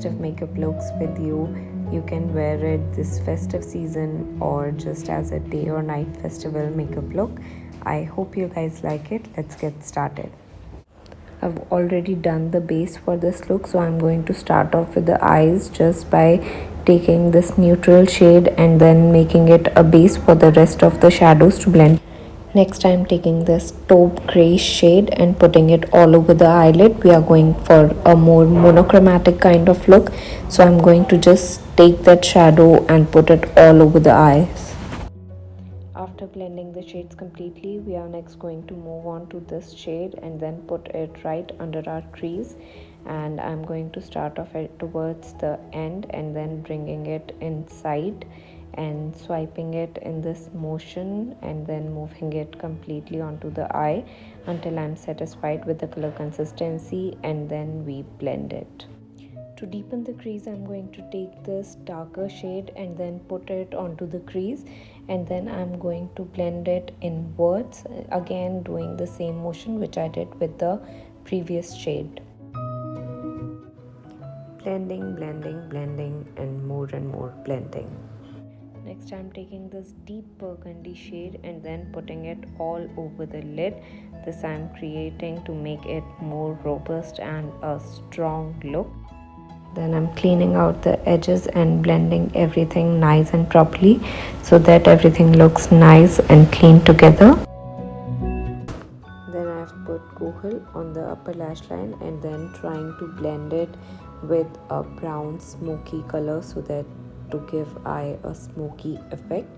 festive makeup looks with you. You can wear it this festive season or just as a day or night festival makeup look. I hope you guys like it. Let's get started. I've already done the base for this look, so I'm going to start off with the eyes just by taking this neutral shade and then making it a base for the rest of the shadows to blend. Next, I'm taking this taupe gray shade and putting it all over the eyelid. We are going for a more monochromatic kind of look, so I'm going to just take that shadow and put it all over the eyes. After blending the shades completely, we are next going to move on to this shade and then put it right under our crease. And I'm going to start off towards the end and then bringing it inside and swiping it in this motion and then moving it completely onto the eye until I'm satisfied with the color consistency, and then we blend it. To deepen the crease, I'm going to take this darker shade and then put it onto the crease, and then I'm going to blend it inwards, again doing the same motion which I did with the previous shade. Blending, blending, blending, and more blending. Next, I'm taking this deep burgundy shade and then putting it all over the lid. This I'm creating to make it more robust and a strong look. Then I'm cleaning out the edges and blending everything nice and properly so that everything looks nice and clean together. Then I've put Kohal on the upper lash line and then trying to blend it with a brown smoky color so that to give eye a smoky effect,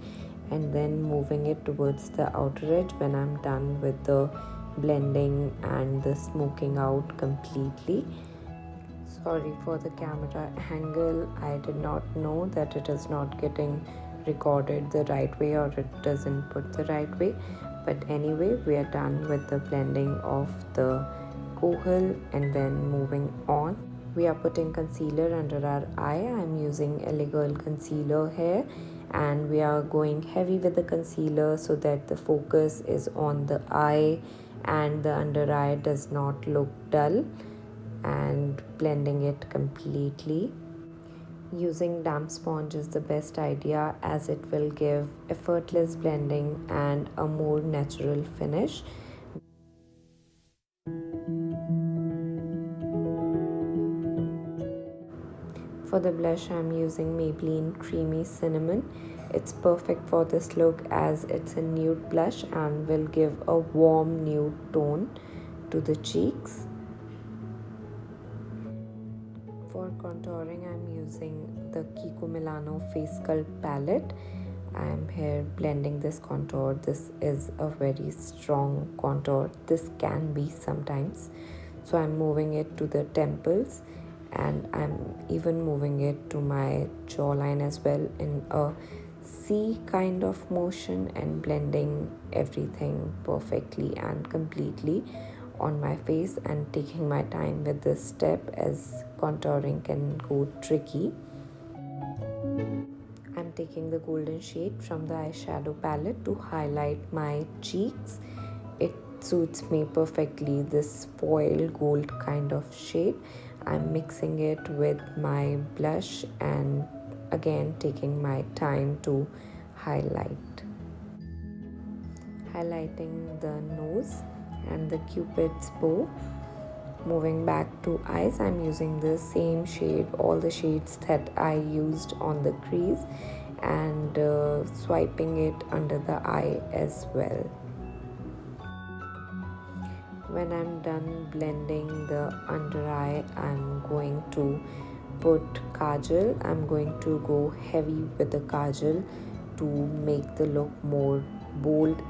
and then moving it towards the outer edge when I'm done with the blending and the smoking out completely. Sorry for the camera angle. I did not know that it is not getting recorded the right way or it doesn't put the right way. But anyway, we are done with the blending of the Kohal and then moving on. We are putting concealer under our eye. I'm using LA Girl concealer here, and we are going heavy with the concealer so that the focus is on the eye and the under eye does not look dull, and blending it completely. Using damp sponge is the best idea as it will give effortless blending and a more natural finish. For the blush, I'm using Maybelline Creamy Cinnamon. It's perfect for this look as it's a nude blush and will give a warm nude tone to the cheeks. For contouring, I'm using the Kiko Milano Face Sculpt palette. I'm here blending this contour. This is a very strong contour. This can be sometimes. So I'm moving it to the temples, and I'm even moving it to my jawline as well in a C kind of motion and blending everything perfectly and completely on my face, and taking my time with this step as contouring can go tricky. I'm taking the golden shade from the eyeshadow palette to highlight my cheeks. It suits me perfectly, this foil gold kind of shade. I'm mixing it with my blush and again taking my time to highlighting the nose and the cupid's bow. Moving back to eyes, I'm using the same shade, all the shades that I used on the crease, and swiping it under the eye as well. When I'm done blending the under eye, I'm going to put kajal. I'm going to go heavy with the kajal to make the look more bold,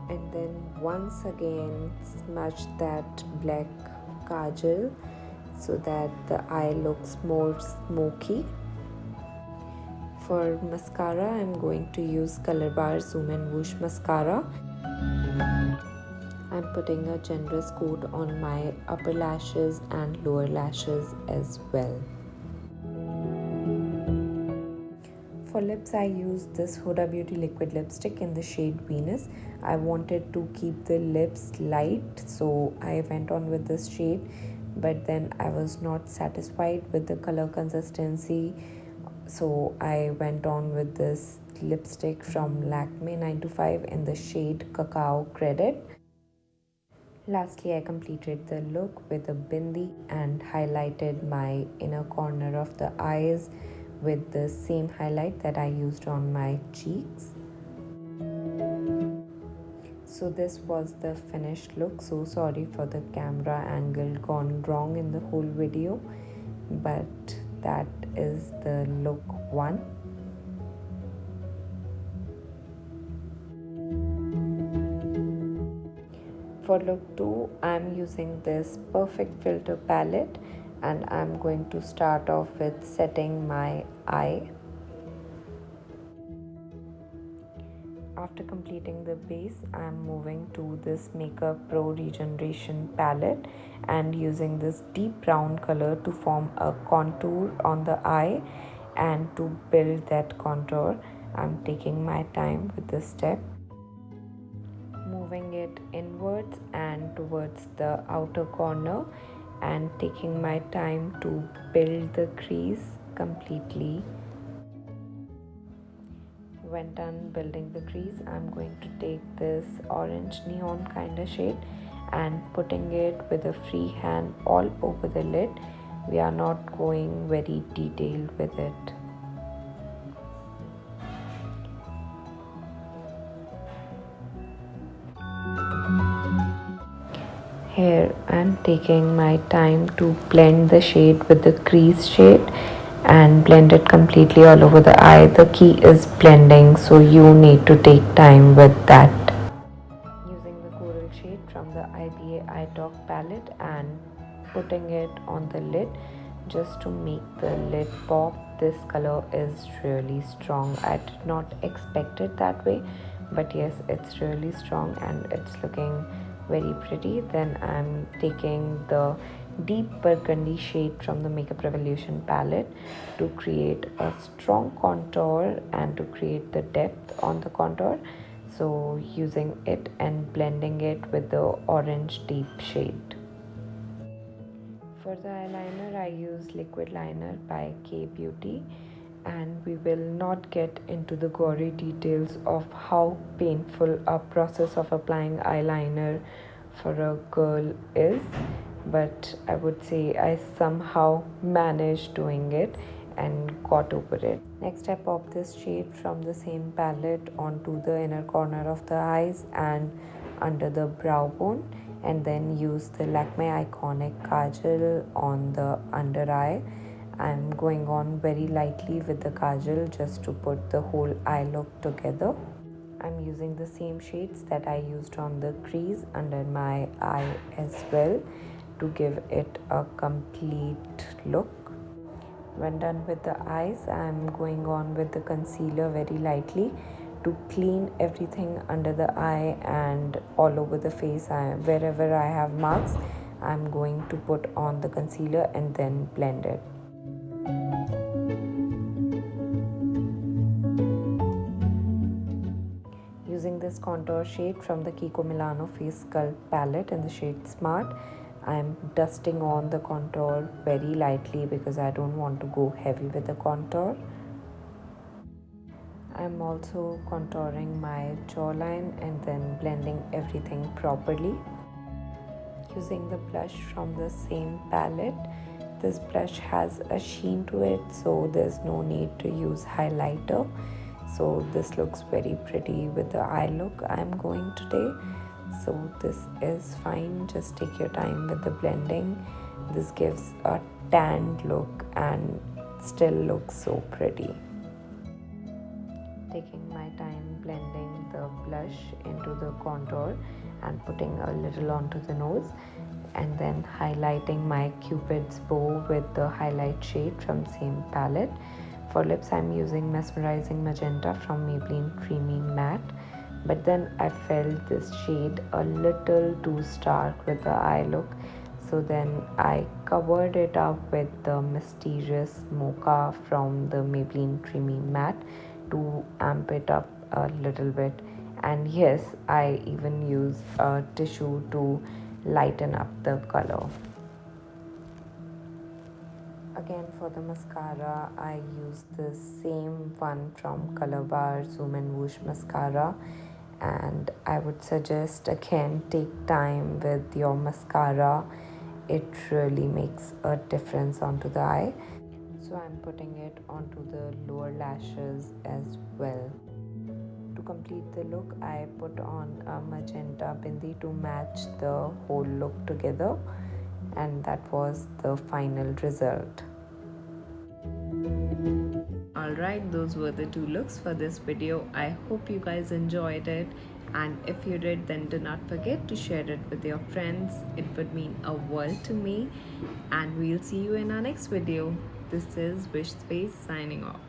and then once again smudge that black kajal so that the eye looks more smoky. For mascara, I'm going to use Colorbar Zoom and Woosh mascara. I'm putting a generous coat on my upper lashes and lower lashes as well. For lips, I used this Huda Beauty liquid lipstick in the shade Venus. I wanted to keep the lips light, so I went on with this shade but then I was not satisfied with the color consistency, so I went on with this lipstick from Lakme 925 in the shade Cacao Credit. Lastly, I completed the look with a bindi and highlighted my inner corner of the eyes with the same highlight that I used on my cheeks. So this was the finished look. So sorry for the camera angle gone wrong in the whole video, but that is the look 1. For look 2, I'm using this Perfect Filter palette and I'm going to start off with setting my eye. After completing the base, I'm moving to this Makeup Pro Regeneration palette and using this deep brown color to form a contour on the eye. And to build that contour, I'm taking my time with this step, moving it inwards and towards the outer corner and taking my time to build the crease completely. When done building the crease, I'm going to take this orange neon kind of shade and putting it with a free hand all over the lid. We are not going very detailed with it. Here I'm taking my time to blend the shade with the crease shade and blend it completely all over the eye. The key is blending, so you need to take time with that. Using the coral shade from the IBA Eye Talk palette and putting it on the lid just to make the lid pop. This color is really strong. I did not expect it that way, but yes, it's really strong and it's looking very pretty. Then I'm taking the deep burgundy shade from the Makeup Revolution palette to create a strong contour and to create the depth on the contour. So using it and blending it with the orange deep shade. For the eyeliner, I use liquid liner by K Beauty, and we will not get into the gory details of how painful a process of applying eyeliner for a girl is, but I would say I somehow managed doing it and got over it. Next, I pop this shade from the same palette onto the inner corner of the eyes and under the brow bone, and then use the Lakme Iconic Kajal on the under eye. I'm going on very lightly with the kajal just to put the whole eye look together. I'm using the same shades that I used on the crease under my eye as well to give it a complete look. When done with the eyes, I'm going on with the concealer very lightly to clean everything under the eye and all over the face. Wherever I have marks, I'm going to put on the concealer and then blend it. Using this contour shade from the Kiko Milano Face Sculpt palette in the shade Smart, I'm dusting on the contour very lightly because I don't want to go heavy with the contour. I'm also contouring my jawline and then blending everything properly. Using the blush from the same palette. This blush has a sheen to it, so there's no need to use highlighter. So this looks very pretty with the eye look I'm going today. So this is fine, just take your time with the blending. This gives a tanned look and still looks so pretty. Taking my time blending the blush into the contour and putting a little onto the nose, and then highlighting my Cupid's bow with the highlight shade from same palette. For lips, I'm using Mesmerizing Magenta from Maybelline Creamy Matte, but then I felt this shade a little too stark with the eye look, so then I covered it up with the Mysterious Mocha from the Maybelline Creamy Matte to amp it up a little bit. And yes, I even use a tissue to lighten up the color. Again, for the mascara, I used the same one from Colorbar Zoom and Woosh mascara, and I would suggest again take time with your mascara. It really makes a difference onto the eye. So I'm putting it onto the lower lashes as well. To complete the look, I put on a magenta bindi to match the whole look together, and that was the final result. Alright, those were the two looks for this video. I hope you guys enjoyed it, and if you did, then do not forget to share it with your friends. It would mean a world to me, and we'll see you in our next video. This is Wishspace signing off.